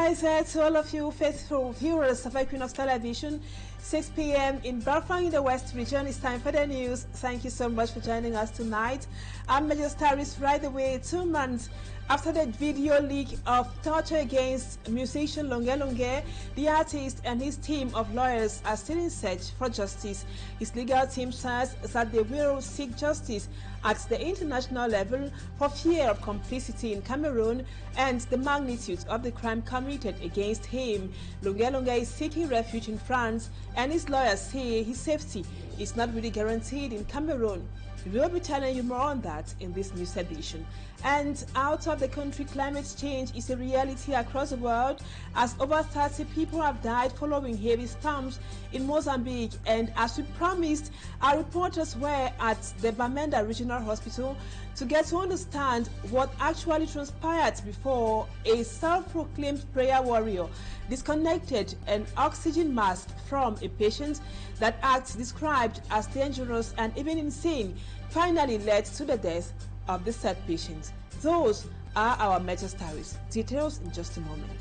Nice to all of you faithful viewers of Equinoxe television. 6 p.m. in Belfast in the West region. It's time for the news. Thank you so much for joining us tonight. I'm Major Starris right away 2 months after the video leak of torture against musician Longe Longe. The artist and his team of lawyers are still in search for justice. His legal team says that they will seek justice at the international level for fear of complicity in Cameroon and the magnitude of the crime committed against him. Longe Longe is seeking refuge in France, and his lawyers say his safety is not really guaranteed in Cameroon. We will be telling you more on that in this news edition. And out of the country, climate change is a reality across the world, as over 30 people have died following heavy storms in Mozambique. And as we promised, our reporters were at the Bamenda Regional Hospital to get to understand what actually transpired before a self-proclaimed prayer warrior disconnected an oxygen mask from a patient that act described as dangerous and even insane finally led to the death of the said patient. Those are our major stories. Details in just a moment.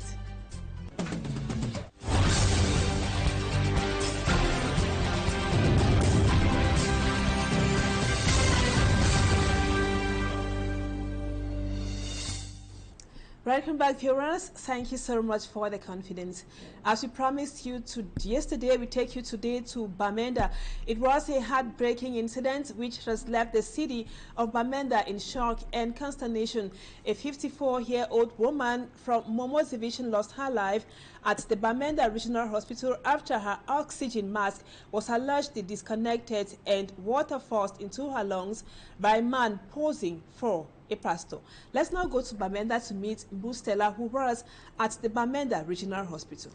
Welcome back, viewers. Thank you so much for the confidence. As we promised you yesterday, we take you today to Bamenda. It was a heartbreaking incident which has left the city of Bamenda in shock and consternation. A 54-year-old woman from Momo's division lost her life at the Bamenda Regional Hospital after her oxygen mask was allegedly disconnected and water forced into her lungs by a man posing for a pastor. Let's now go to Bamenda to meet Bustela, who was at the Bamenda Regional Hospital.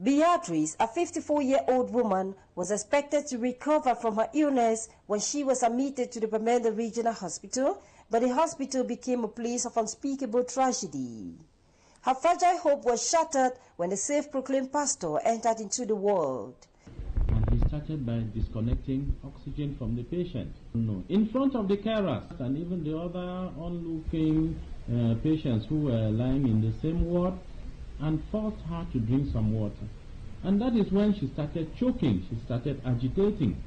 Beatrice, a 54-year-old woman, was expected to recover from her illness when she was admitted to the Bamenda Regional Hospital, but the hospital became a place of unspeakable tragedy. Her fragile hope was shattered when the self-proclaimed pastor entered into the world. He started by disconnecting oxygen from the patient. In front of the carers and even the other onlooking patients who were lying in the same ward, and forced her to drink some water. And that is when she started choking, she started agitating.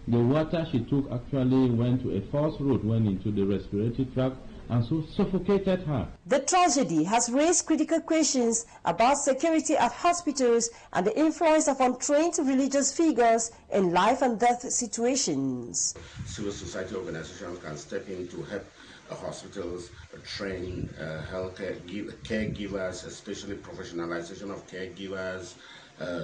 The water she took actually went to a false route, went into the respiratory tract, and so suffocated her. The tragedy has raised critical questions about security at hospitals and the influence of untrained religious figures in life and death situations. Civil society organizations can step in to help hospitals train healthcare caregivers, especially professionalization of caregivers,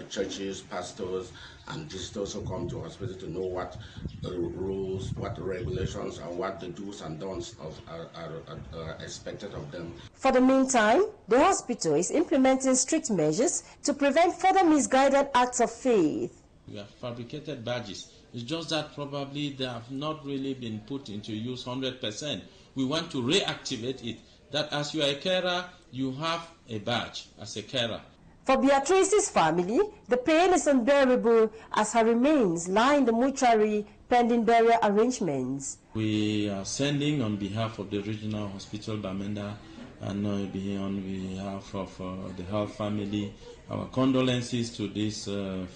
churches, pastors, and visitors who come to hospital to know what rules, what regulations, and what the do's and don'ts are expected of them. For the meantime, the hospital is implementing strict measures to prevent further misguided acts of faith. We have fabricated badges. It's just that probably they have not really been put into use 100%. We want to reactivate it, that as you are a carer, you have a badge as a carer. For Beatrice's family, the pain is unbearable as her remains lie in the mortuary pending burial arrangements. We are sending on behalf of the Regional Hospital Bamenda and on behalf of the health family our condolences to this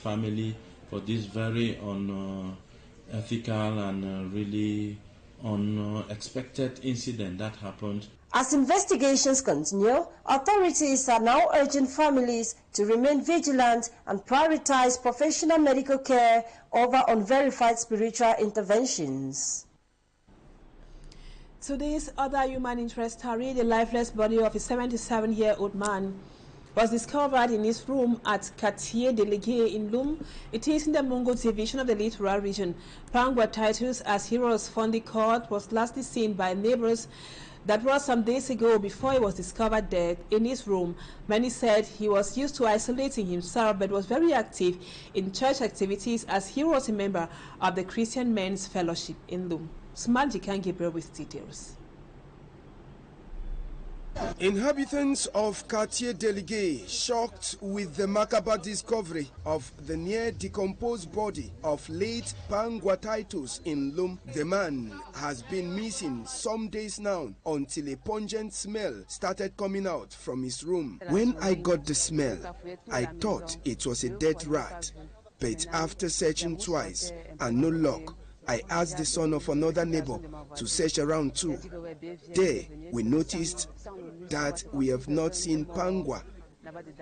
family for this very unethical and really unexpected incident that happened. As investigations continue, authorities are now urging families to remain vigilant and prioritize professional medical care over unverified spiritual interventions. Today's other human interest story, the lifeless body of a 77-year-old man was discovered in his room at Quartier Délégué in Loum. It is in the Mungo division of the Littoral region. Pangwa titles as Heroes Fondi Court was lastly seen by neighbors. That was some days ago before he was discovered dead in his room. Many said he was used to isolating himself but was very active in church activities as he was a member of the Christian Men's Fellowship in Loum. Smalji can give with details. Inhabitants of Quartier Délégué shocked with the macabre discovery of the near-decomposed body of late Panguataitus in Lum. The man has been missing some days now until a pungent smell started coming out from his room. When I got the smell, I thought it was a dead rat, but after searching twice and no luck, I asked the son of another neighbor to search around too. There, we noticed that we have not seen Pangwa.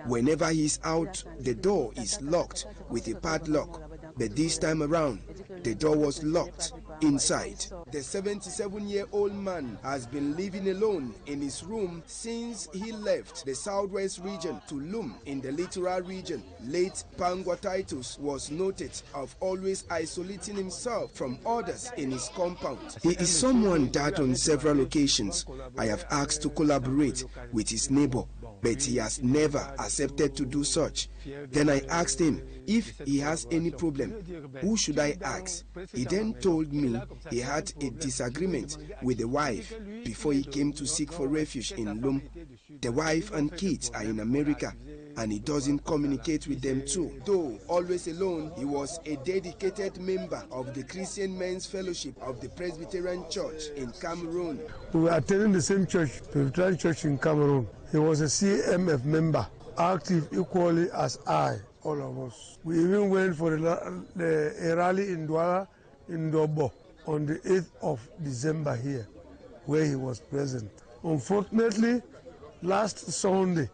Whenever he's out, the door is locked with a padlock, but this time around, the door was locked inside. The 77-year-old man has been living alone in his room since he left the southwest region to Lum in the littoral region. Late Panguataitus was noted of always isolating himself from others in his compound. He is someone that on several occasions I have asked to collaborate with his neighbor, but he has never accepted to do such. Then I asked him if he has any problem. Who should I ask? He then told me he had a disagreement with the wife before he came to seek for refuge in Lum. The wife and kids are in America, and he doesn't communicate with them too. Though always alone, he was a dedicated member of the Christian Men's Fellowship of the Presbyterian Church in Cameroon. We were attending the same church, Presbyterian Church in Cameroon. He was a CMF member, active equally as I, all of us. We even went for a rally in Douala, in Dobo, on the 8th of December here, where he was present. Unfortunately, last Sunday,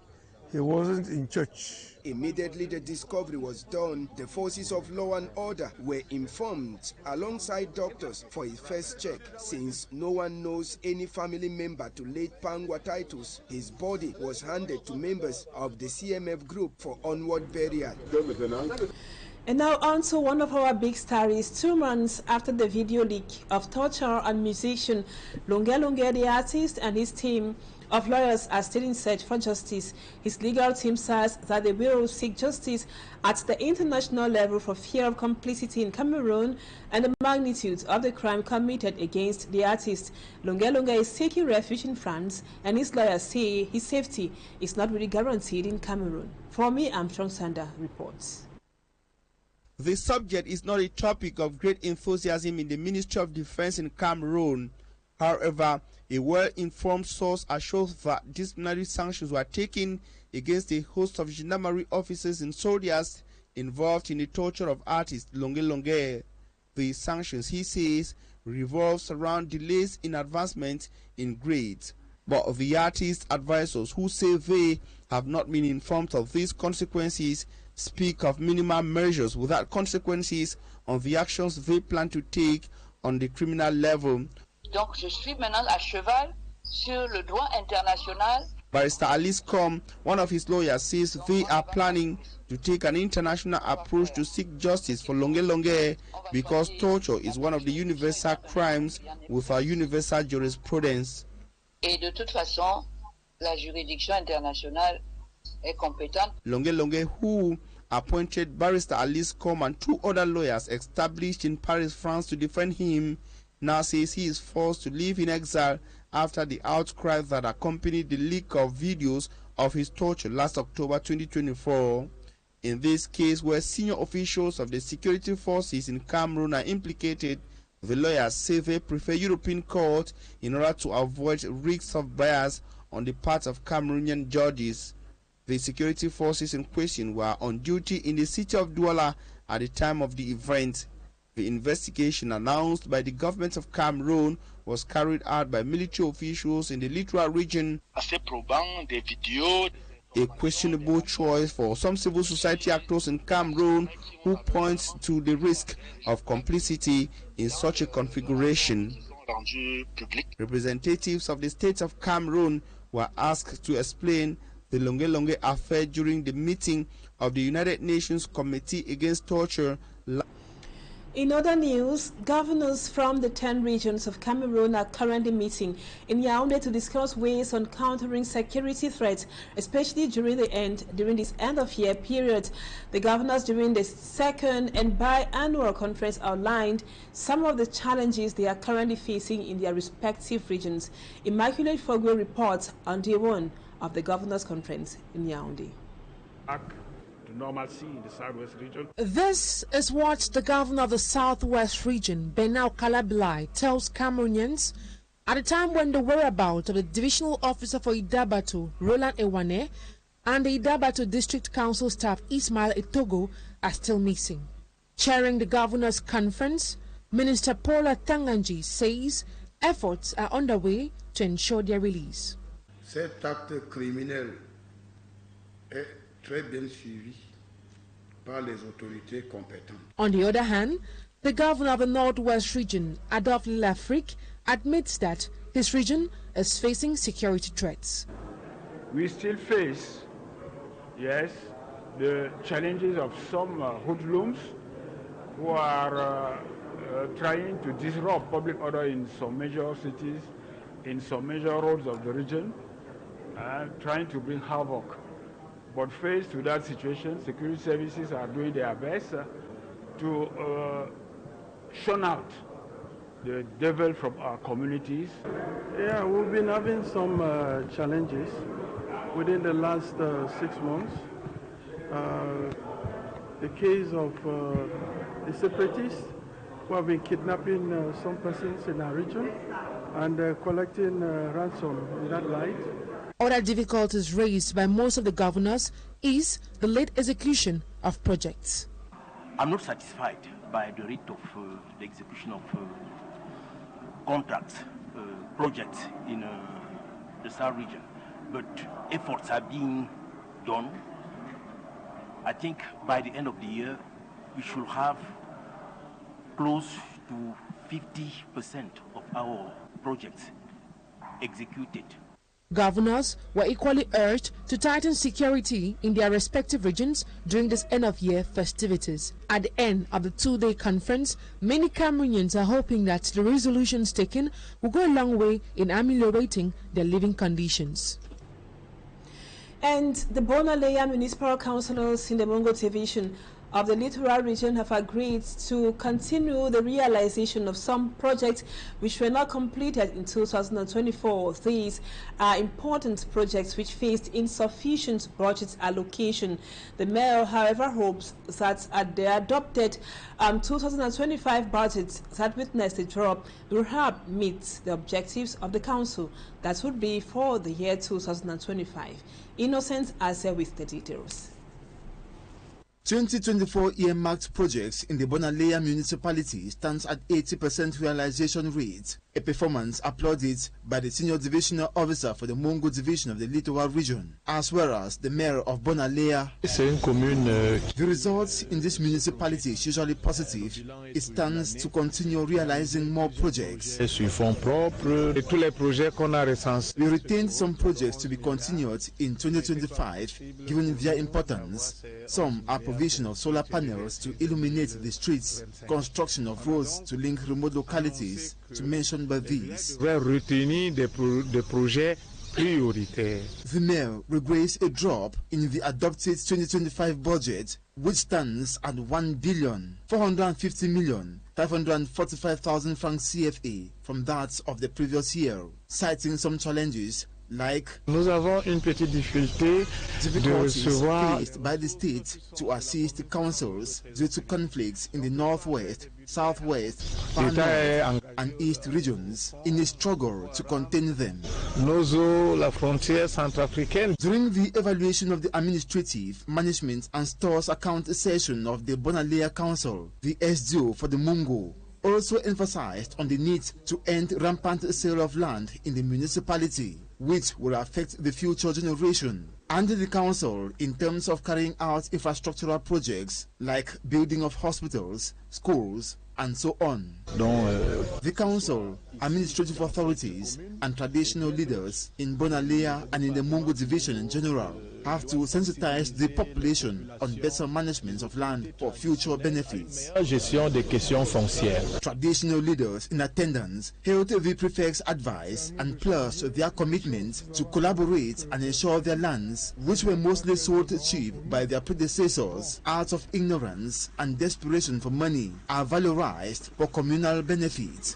he wasn't in church. Immediately the discovery was done, the forces of law and order were informed alongside doctors for a first check. Since no one knows any family member to late Panguataitus, his body was handed to members of the CMF group for onward burial. And now on to one of our big stories. 2 months after the video leak of torture and musician Longe, the artist, and his team of lawyers are still in search for justice. His legal team says that they will seek justice at the international level for fear of complicity in Cameroon and the magnitude of the crime committed against the artist. Longe is seeking refuge in France, and his lawyers say his safety is not really guaranteed in Cameroon. For me, Armstrong Sander reports. The subject is not a topic of great enthusiasm in the Ministry of Defense in Cameroon. However, a well-informed source assures that disciplinary sanctions were taken against a host of gendarmerie officers and soldiers involved in the torture of artist Longe. The sanctions, he says, revolves around delays in advancement in grades. But the artist advisors, who say they have not been informed of these consequences, speak of minimal measures without consequences on the actions they plan to take on the criminal level. Donc je suis maintenant à cheval sur le droit international. Barrister Alice Com, one of his lawyers, says they are planning to take an international approach to seek justice for Longe because torture is one of the universal crimes with our universal jurisprudence. Et de toute façon, la juridiction internationale est compétente. Longe, who appointed Barrister Alice Com and 2 other lawyers established in Paris, France to defend him, now says he is forced to live in exile after the outcry that accompanied the leak of videos of his torture last October 2024. In this case, where senior officials of the security forces in Cameroon are implicated, the lawyers say they prefer European court in order to avoid risks of bias on the part of Cameroonian judges. The security forces in question were on duty in the city of Douala at the time of the event. The investigation announced by the government of Cameroon was carried out by military officials in the littoral region. A questionable choice for some civil society actors in Cameroon who points to the risk of complicity in such a configuration. Representatives of the state of Cameroon were asked to explain the Longe affair during the meeting of the United Nations Committee Against Torture. In other news, governors from the 10 regions of Cameroon are currently meeting in Yaoundé to discuss ways on countering security threats, especially during this end-of-year period. The governors during the second and biannual conference outlined some of the challenges they are currently facing in their respective regions. Immaculate Fogwe reports on day one of the governors' conference in Yaoundé. Normalcy in the southwest region. This is what the governor of the southwest region, Benau Kalabilai, tells Cameroonians at a time when the whereabouts of the divisional officer for Idabatu, Roland Ewane, and the Idabatu district council staff, Ismail Etogo, are still missing. Chairing the governor's conference, Minister Paula Tanganji says efforts are underway to ensure their release. Cet acte criminel est très bien suivi par les autorités compétentes. On the other hand, the governor of the Northwest region, Adolphe Lafrique, admits that his region is facing security threats. We still face, yes, the challenges of some hoodlums who are trying to disrupt public order in some major cities, in some major roads of the region, and trying to bring havoc. But faced with that situation, security services are doing their best to shun out the devil from our communities. Yeah, we've been having some challenges within the last 6 months. The case of the separatists who have been kidnapping some persons in our region and collecting ransom in that light. Other difficulties raised by most of the governors is the late execution of projects. I'm not satisfied by the rate of the execution of contracts, projects in the South region, but efforts are being done. I think by the end of the year, we should have close to 50% of our projects executed. Governors were equally urged to tighten security in their respective regions during this end-of-year festivities. At the end of the two-day conference, many Cameroonians are hoping that the resolutions taken will go a long way in ameliorating their living conditions. And the Bona municipal councillors in the Mongo division of the littoral region have agreed to continue the realization of some projects which were not completed in 2024. These are important projects which faced insufficient budget allocation. The mayor, however, hopes that at the adopted 2025 budget that witnessed a drop will help meet the objectives of the council. That would be for the year 2025. Innocent Ase with the details. 2024 earmarked projects in the Bona municipality stands at 80% realization rate, a performance applauded by the senior divisional officer for the Mongo division of the littoral region, as well as the mayor of Bona. The results in this municipality is usually positive. It stands to continue realizing more projects. We retained some projects to be continued in 2025, given their importance. Some are provision of solar panels to illuminate the streets, construction of roads to link remote localities, to mention by these. The mayor regrets a drop in the adopted 2025 budget, which stands at 1,450,545,000 francs CFA from that of the previous year, citing some challenges like difficulties faced by the state to assist councils due to conflicts in the northwest, southwest, far north, and east regions in a struggle to contain them. During the evaluation of the administrative, management and stores account session of the Bona Council, the SDO for the Mongo also emphasized on the need to end rampant sale of land in the municipality, which will affect the future generation, and the council in terms of carrying out infrastructural projects like building of hospitals, schools, and so on. The council, administrative authorities, and traditional leaders in Bona and in the Mongo division in general have to sensitize the population on better management of land for future benefits. Gestion des questions foncières. Traditional leaders in attendance hailed the prefect's advice and pledged their commitment to collaborate and ensure their lands, which were mostly sold cheap by their predecessors out of ignorance and desperation for money, are valorized for communal benefits.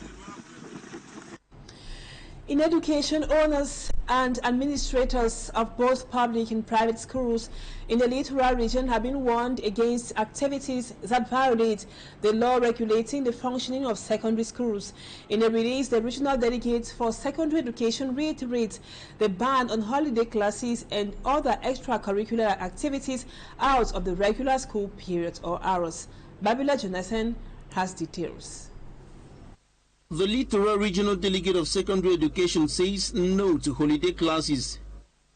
In education, owners and administrators of both public and private schools in the littoral region have been warned against activities that violate the law regulating the functioning of secondary schools. In a release, the regional delegate for secondary education reiterates the ban on holiday classes and other extracurricular activities out of the regular school period or hours. Babila Jonathan has details. The Littoral Regional Delegate of Secondary Education says no to holiday classes.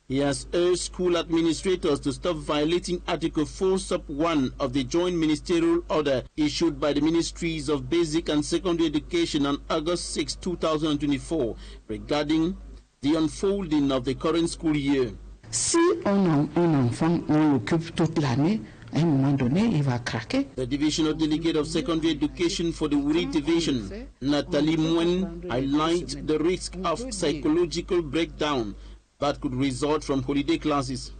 He has urged school administrators to stop violating Article 4 Sub 1 of the Joint Ministerial Order issued by the Ministries of Basic and Secondary Education on August 6, 2024 regarding the unfolding of the current school year. Si un enfant, on l'occupe toute l'année, à un moment donné, il va craquer. The Divisional Delegate of Secondary Education for the Wuri Division, Nathalie Mwen, highlights the risk of psychological breakdown that could result from holiday classes.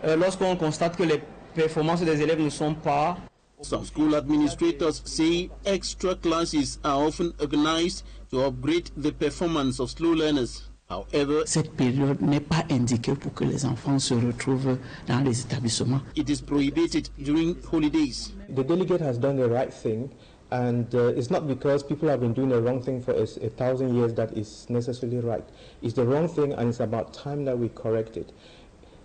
Lorsqu'on constate que les performances des élèves ne sont pas. Some school administrators say extra classes are often organized to upgrade the performance of slow learners. However, cette période n'est pas indiquée pour que les enfants se retrouvent dans les établissements. It is prohibited during holidays. The delegate has done the right thing, and it's not because people have been doing the wrong thing for 1,000 years that is necessarily right. It's the wrong thing, and it's about time that we correct it.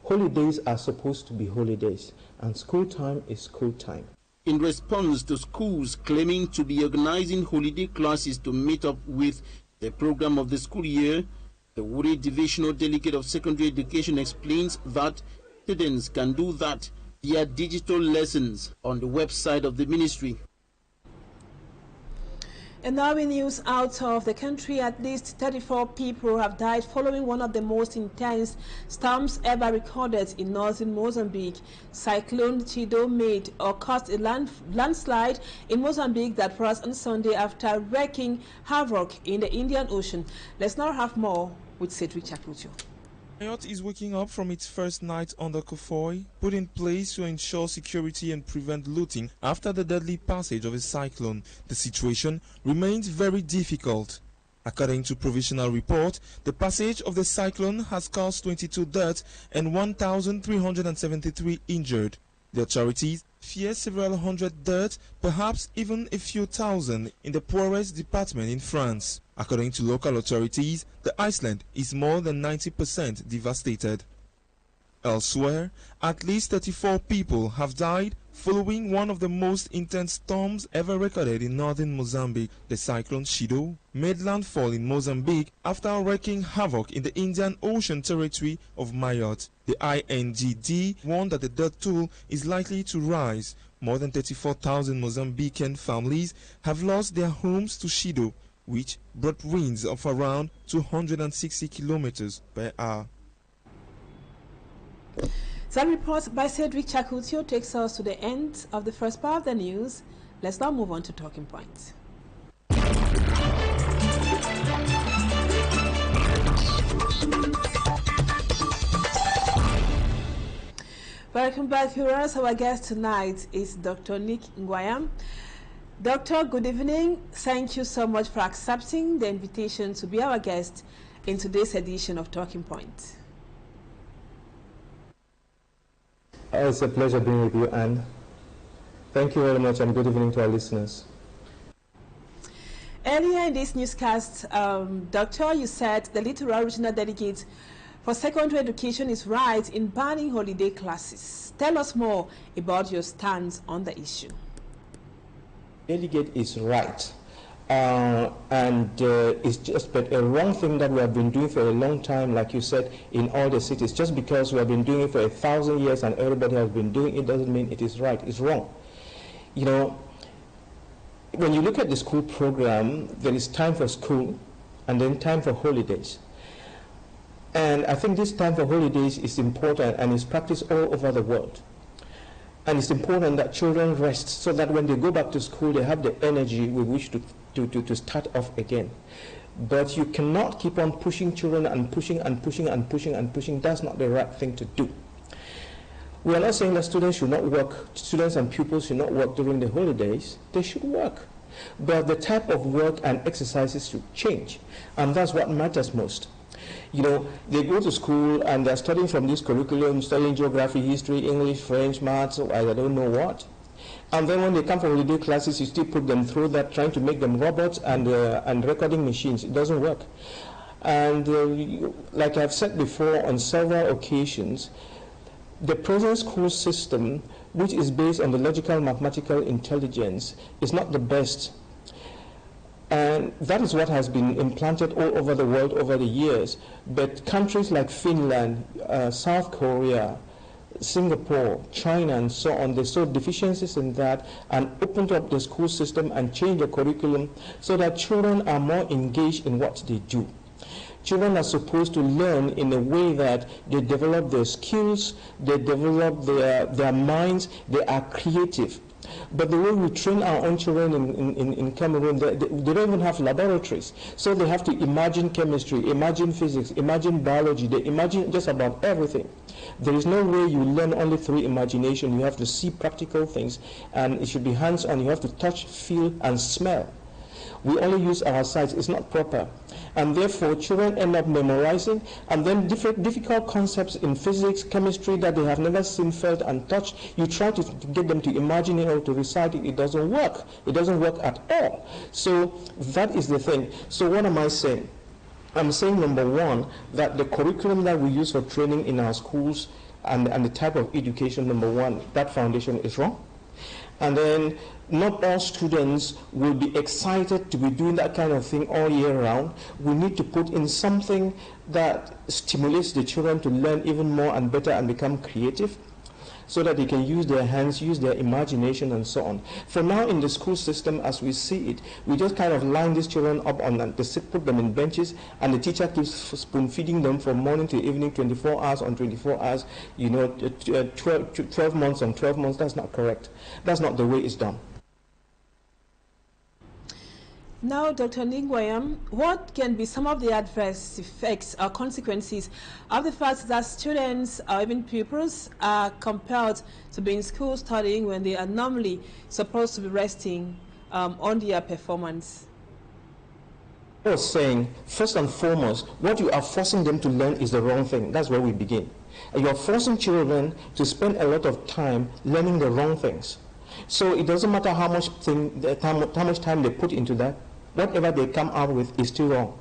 Holidays are supposed to be holidays, and school time is school time. In response to schools claiming to be organizing holiday classes to meet up with the program of the school year, the Wuri Divisional Delegate of Secondary Education explains that students can do that via digital lessons on the website of the ministry. And now in news out of the country, at least 34 people have died following one of the most intense storms ever recorded in northern Mozambique. Cyclone Chido made or caused a landslide in Mozambique that passed on Sunday after wreaking havoc in the Indian Ocean. Let's now have more with Cedric Chakucho. Mayotte is waking up from its first night under Kofoi, put in place to ensure security and prevent looting after the deadly passage of a cyclone. The situation remains very difficult. According to provisional report, the passage of the cyclone has caused 22 deaths and 1,373 injured. The authorities fear several hundred deaths, perhaps even a few thousand, in the poorest department in France. According to local authorities, the island is more than 90% devastated. Elsewhere, at least 34 people have died following one of the most intense storms ever recorded in northern Mozambique. The cyclone Chido made landfall in Mozambique after wreaking havoc in the Indian Ocean territory of Mayotte. The INGD warned that the death toll is likely to rise. More than 34,000 Mozambican families have lost their homes to Chido, which brought winds of around 260 kilometers per hour. That report by Cedric Chakutio takes us to the end of the first part of the news. Let's now move on to talking points. Welcome back, viewers. Our guest tonight is Dr. Nick NGWAYAM. Doctor, good evening. Thank you so much for accepting the invitation to be our guest in today's edition of Talking Point. It's a pleasure being with you, Anne. Thank you very much, and good evening to our listeners. Earlier in this newscast, Doctor, you said the Littoral Regional Delegate for Secondary Education is right in banning holiday classes. Tell us more about your stance on the issue. Delegate is right, and it's just but a wrong thing that we have been doing for a long time, like you said, in all the cities. Just because we have been doing it for 1,000 years and everybody has been doing it doesn't mean it is right. It's wrong. You know, when you look at the school program, there is time for school and then time for holidays. And I think this time for holidays is important and is practiced all over the world. And it's important that children rest so that when they go back to school, they have the energy with which to start off again. But you cannot keep on pushing children and pushing and pushing and pushing and pushing. That's not the right thing to do. We are not saying that students should not work, students and pupils should not work during the holidays. They should work. But the type of work and exercises should change. And that's what matters most. You know, they go to school and they're studying from this curriculum, studying geography, history, English, French, maths, I don't know what. And then when they come for holiday classes, you still put them through that, trying to make them robots and recording machines. It doesn't work. And like I've said before on several occasions, the present school system, which is based on the logical mathematical intelligence, is not the best. And that is what has been implanted all over the world over the years. But countries like Finland, South Korea, Singapore, China, and so on, they saw deficiencies in that and opened up the school system and changed the curriculum so that children are more engaged in what they do. Children are supposed to learn in a way that they develop their skills, they develop their minds, they are creative. But the way we train our own children in Cameroon, they don't even have laboratories. So they have to imagine chemistry, imagine physics, imagine biology, they imagine just about everything. There is no way you learn only through imagination. You have to see practical things, and it should be hands-on. You have to touch, feel, and smell. We only use our sights. It's not proper. And therefore, children end up memorizing, and then difficult concepts in physics, chemistry that they have never seen, felt, and touched, you try to get them to imagine it or to recite it. It doesn't work. It doesn't work at all. So that is the thing. So what am I saying? I'm saying, number one, that the curriculum that we use for training in our schools and the type of education, number one, that foundation is wrong. And then not all students will be excited to be doing that kind of thing all year round. We need to put in something that stimulates the children to learn even more and better and become creative, so that they can use their hands, use their imagination, and so on. For now, in the school system, as we see it, we just kind of line these children up on put them in benches, and the teacher keeps spoon-feeding them from morning to evening, 24 hours on 24 hours, 12 months on 12 months. That's not correct. That's not the way it's done. Now, Dr. NGWAYAM, what can be some of the adverse effects or consequences of the fact that students or even pupils are compelled to be in school studying when they are normally supposed to be resting on their performance? I was saying, first and foremost, what you are forcing them to learn is the wrong thing. That's where we begin. You are forcing children to spend a lot of time learning the wrong things. So it doesn't matter how much time they put into that. Whatever they come out with is still wrong.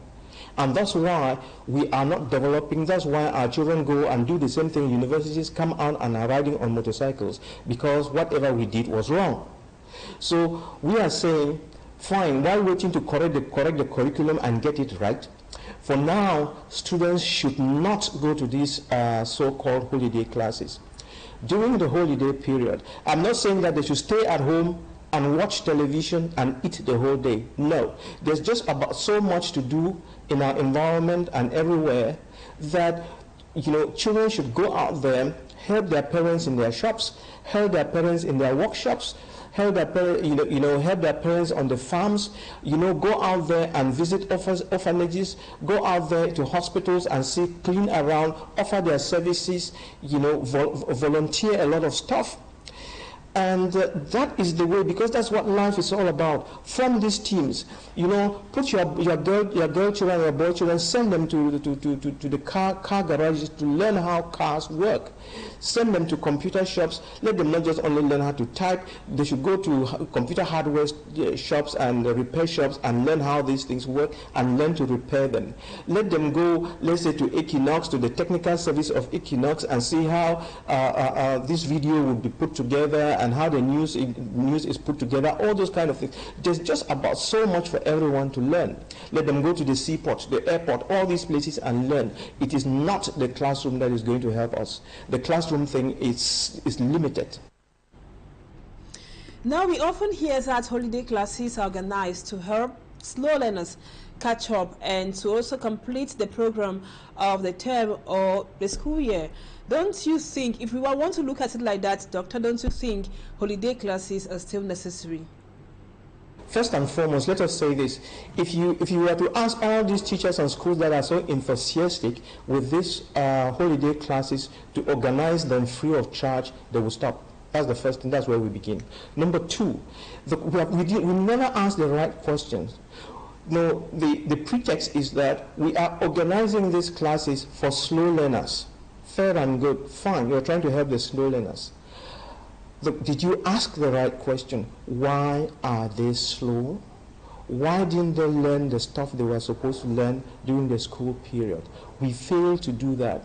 And that's why we are not developing, that's why our children go and do the same thing. Universities come out and are riding on motorcycles, because whatever we did was wrong. So we are saying, fine, while waiting to correct the curriculum and get it right, for now, students should not go to these so-called holiday classes. During the holiday period, I'm not saying that they should stay at home and watch television and eat the whole day. No, there's just about so much to do in our environment and everywhere that, children should go out there, help their parents in their shops, help their parents in their workshops, help their help their parents on the farms, go out there and visit orphanages, go out there to hospitals and see, clean around, offer their services, volunteer a lot of stuff. And that is the way, because that's what life is all about. From these teams, put your girl children, your boy children, send them to the car garages to learn how cars work. Send them to computer shops. Let them not just only learn how to type. They should go to computer hardware shops and repair shops and learn how these things work and learn to repair them. Let them go, let's say, to Equinoxe, to the technical service of Equinoxe, and see how this video would be put together and how the news is put together, all those kind of things. There's just about so much for everyone to learn. Let them go to the seaport, the airport, all these places and learn. It is not the classroom that is going to help us. The classroom thing is limited. Now, we often hear that holiday classes are organized to help slow learners catch up and to also complete the program of the term or the school year. Don't you think, if we want to look at it like that, Doctor, don't you think holiday classes are still necessary? First and foremost, let us say this. If you were to ask all these teachers and schools that are so enthusiastic with these holiday classes to organize them free of charge, they will stop. That's the first thing. That's where we begin. Number two, we never ask the right questions. No, the pretext is that we are organizing these classes for slow learners. Fair and good, fine. You're trying to help the slow learners. Did you ask the right question? Why are they slow? Why didn't they learn the stuff they were supposed to learn during the school period? We fail to do that.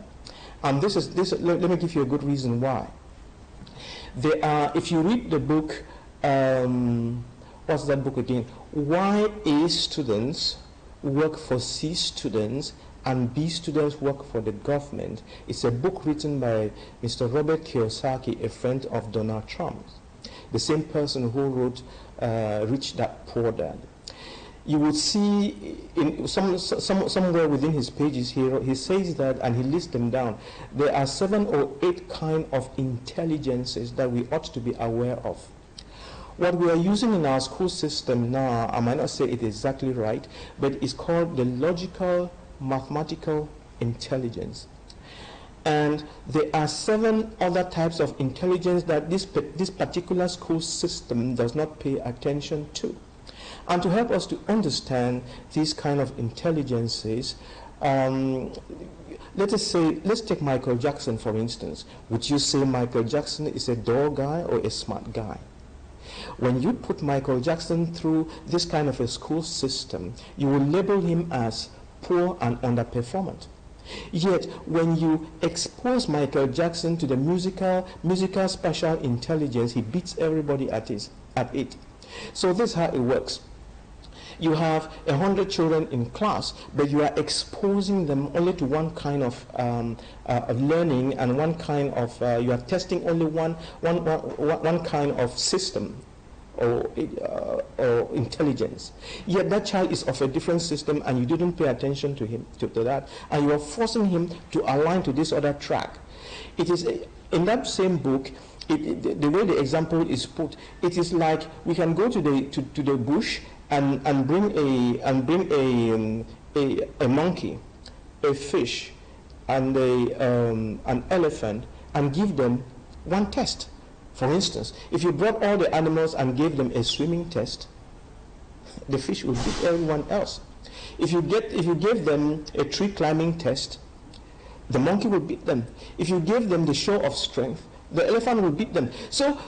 And let me give you a good reason why. If you read the book, what's that book again? Why A students work for C students and B students work for the government. It's a book written by Mr. Robert Kiyosaki, a friend of Donald Trump, the same person who wrote Rich Dad, Poor Dad. You would see in somewhere within his pages here, he says that, and he lists them down, there are 7 or 8 kind of intelligences that we ought to be aware of. What we are using in our school system now, I might not say it exactly right, but it's called the logical mathematical intelligence. And there are 7 other types of intelligence that this particular school system does not pay attention to. And to help us to understand these kind of intelligences, let's take Michael Jackson for instance. Would you say Michael Jackson is a dull guy or a smart guy? When you put Michael Jackson through this kind of a school system, you will label him as poor and underperformant. Yet, when you expose Michael Jackson to the musical spatial intelligence, he beats everybody at it. So this is how it works. You have 100 children in class, but you are exposing them only to one kind of learning and one kind of, you are testing only one kind of system or intelligence. Yet that child is of a different system and you didn't pay attention to him, to that, and you are forcing him to align to this other track. It is, in that same book, the way the example is put, it is like we can go to the bush and bring a monkey, a fish, and an elephant, and give them one test. For instance, if you brought all the animals and gave them a swimming test, the fish would beat everyone else. If you gave them a tree climbing test, the monkey would beat them. If you gave them the show of strength, the elephant will beat them. So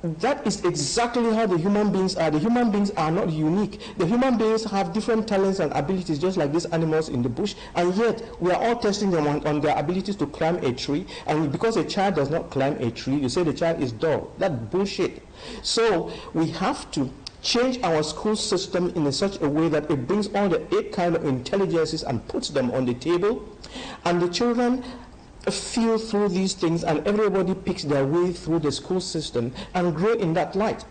that is exactly how the human beings are. The human beings are not unique. The human beings have different talents and abilities, just like these animals in the bush, and yet we are all testing them on their abilities to climb a tree. And because a child does not climb a tree, you say the child is dull. That's bullshit. So we have to change our school system in such a way that it brings all the 8 kind of intelligences and puts them on the table, and the children feel through these things, and everybody picks their way through the school system and grow in that light.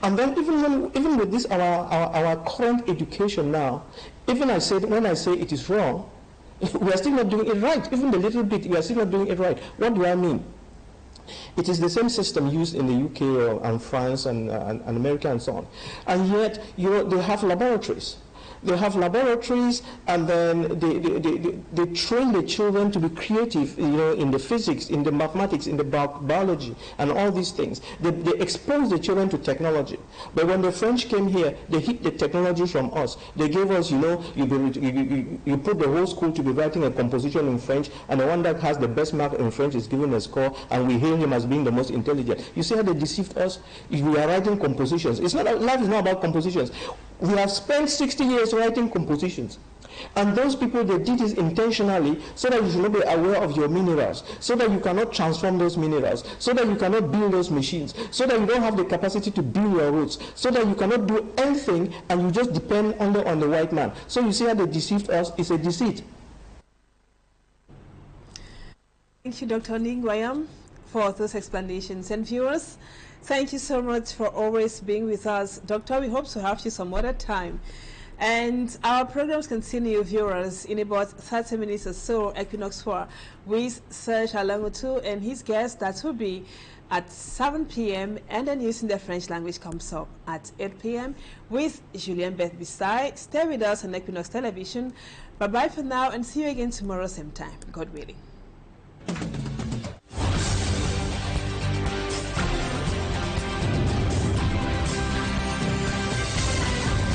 And then even with this our current education now, when I say it is wrong, we are still not doing it right. Even the little bit, we are still not doing it right. What do I mean? It is the same system used in the UK and France and America and so on. And yet, they have laboratories. They have laboratories, and then they train the children to be creative, in the physics, in the mathematics, in the biology, and all these things. They expose the children to technology. But when the French came here, they hid the technology from us. They gave us, you put the whole school to be writing a composition in French, and the one that has the best mark in French is given a score, and we hail him as being the most intelligent. You see how they deceived us? We are writing compositions. Life is not about compositions. We have spent 60 years writing compositions. And those people, they did it intentionally so that you should not be aware of your minerals, so that you cannot transform those minerals, so that you cannot build those machines, so that you don't have the capacity to build your roots, so that you cannot do anything and you just depend only on the white man. So you see how they deceived us? It's a deceit. Thank you, Dr. Nick NGWAYAM, for those explanations. And viewers, thank you so much for always being with us. Doctor, we hope to have you some other time. And our programs continue, viewers, in about 30 minutes or so. Equinoxe 4 with Serge Alangotu and his guest. That will be at 7 p.m. and the news in the French language comes up at 8 p.m. with Julien Beth Bissai. Stay with us on Equinoxe Television. Bye-bye for now and see you again tomorrow same time, God willing.